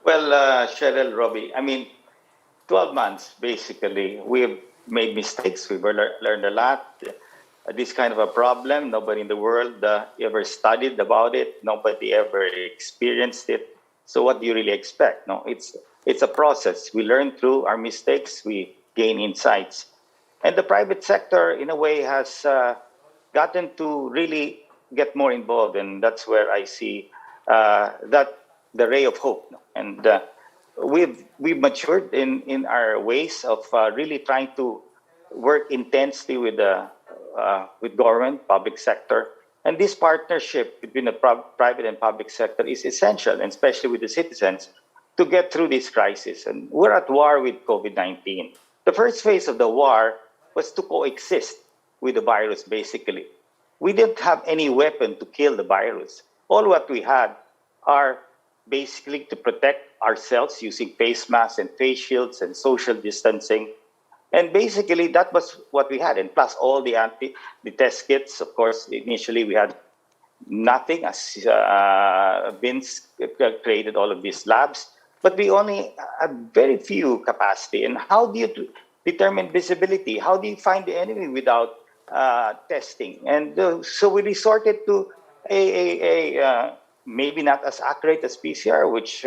Well, Cheryl, Robbie, I mean, 12 months, basically. We've made mistakes. We've learned a lot. This kind of a problem, nobody in the world ever studied about it. Nobody ever experienced it. So what do you really expect? No, it's a process. We learn through our mistakes. We gain insights. And the private sector, in a way, has gotten to really get more involved. And that's where I see that the ray of hope. No? And we've matured in our ways of really trying to work intensely with government, public sector, and this partnership between the private and public sector is essential, and especially with the citizens, to get through this crisis. And we're at war with COVID-19. The first phase of the war was to coexist with the virus, basically. We didn't have any weapon to kill the virus. All what we had are basically to protect ourselves using face masks and face shields and social distancing. And basically, that was what we had. And plus all the test kits. Of course, initially we had nothing as Vince created all of these labs. But we only had very few capacity. And how do you determine visibility? How do you find the enemy without testing? And so we resorted to maybe not as accurate as PCR, which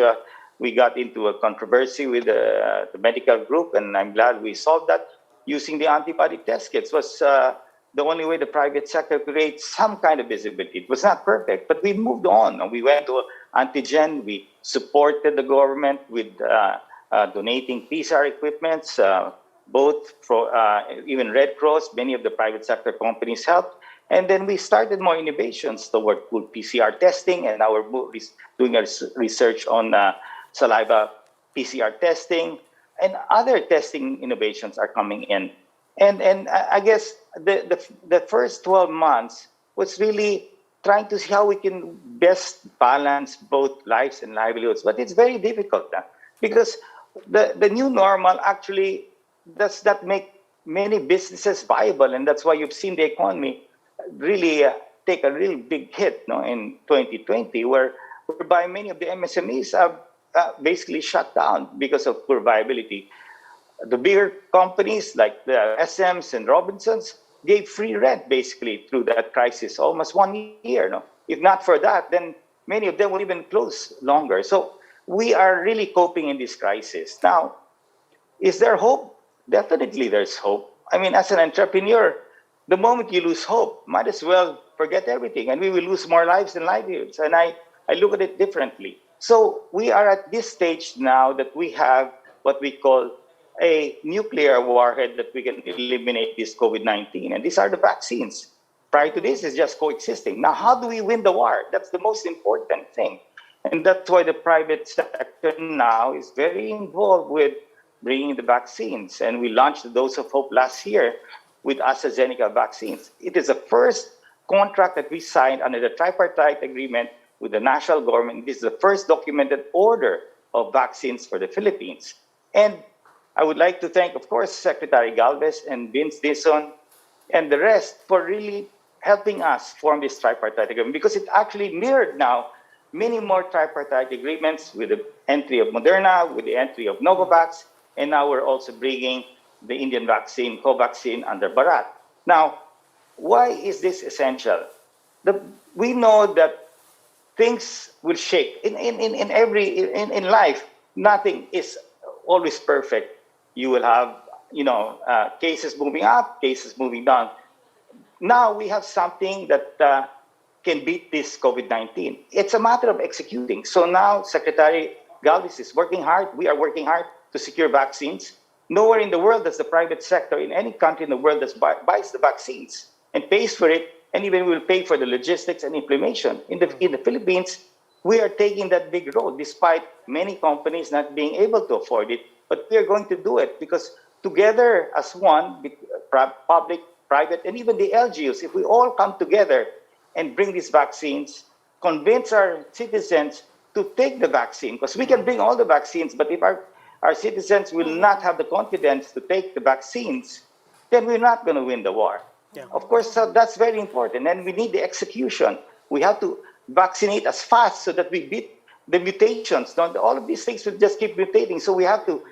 we got into a controversy with the medical group, and I'm glad we solved that. Using the antibody test kits was the only way the private sector create some kind of visibility. It was not perfect, but we moved on. We went to antigen. We supported the government with donating PCR equipments, both for even Red Cross. Many of the private sector companies helped. And then we started more innovations toward full PCR testing, and now we're doing our research on saliva PCR testing, and other testing innovations are coming in. And I guess the first 12 months was really trying to see how we can best balance both lives and livelihoods. But it's very difficult because the new normal actually does not make many businesses viable, and that's why you've seen the economy really take a really big hit in 2020, whereby many of the MSMEs have basically shut down because of poor viability. The bigger companies like the SMs and Robinsons gave free rent basically through that crisis, almost 1 year. No? If not for that, then many of them would even close longer. So we are really coping in this crisis. Now, is there hope? Definitely there's hope. I mean, as an entrepreneur, the moment you lose hope, might as well forget everything, and we will lose more lives and livelihoods. And I look at it differently. So we are at this stage now that we have what we call a nuclear warhead that we can eliminate this COVID-19. And these are the vaccines. Prior to this, it's just coexisting. Now, how do we win the war? That's the most important thing. And that's why the private sector now is very involved with bringing the vaccines. And we launched the Dose of Hope last year with AstraZeneca vaccines. It is the first contract that we signed under the tripartite agreement with the national government. This is the first documented order of vaccines for the Philippines. And I would like to thank, of course, Secretary Galvez and Vince Dizon and the rest for really helping us form this tripartite agreement, because it actually mirrored now many more tripartite agreements with the entry of Moderna, with the entry of Novavax, and now we're also bringing the Indian vaccine, Covaxin, under Bharat. Now, why is this essential? We know that things will shake. In life, nothing is always perfect. You will have, cases moving up, cases moving down. Now we have something that can beat this COVID-19. It's a matter of executing. So now Secretary Galvez is working hard. We are working hard to secure vaccines. Nowhere in the world does the private sector in any country in the world buys the vaccines and pays for it, and even will pay for the logistics and implementation. In the Philippines, we are taking that big role, despite many companies not being able to afford it. But we are going to do it because together as one, public, private, and even the LGUs, if we all come together and bring these vaccines, convince our citizens to take the vaccine, because we can bring all the vaccines, but if our citizens will not have the confidence to take the vaccines, then we're not going to win the war. Yeah. Of course, so that's very important. And we need the execution. We have to vaccinate as fast so that we beat the mutations. All of these things will just keep mutating. So we have to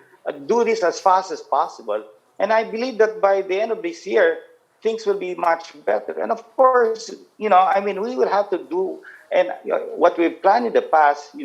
do this as fast as possible. And I believe that by the end of this year, things will be much better. And of course, we will have to do, and what we've planned in the past,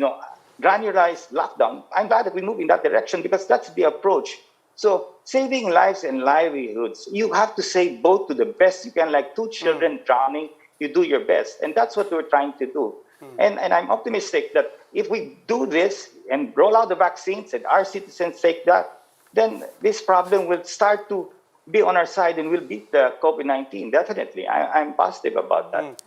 granularized lockdown. I'm glad that we move in that direction because that's the approach. So saving lives and livelihoods, you have to save both to the best you can, like two children drowning, you do your best. And that's what we're trying to do. And I'm optimistic that if we do this and roll out the vaccines and our citizens take that, then this problem will start to be on our side and we'll beat the COVID-19. Definitely. I'm positive about that.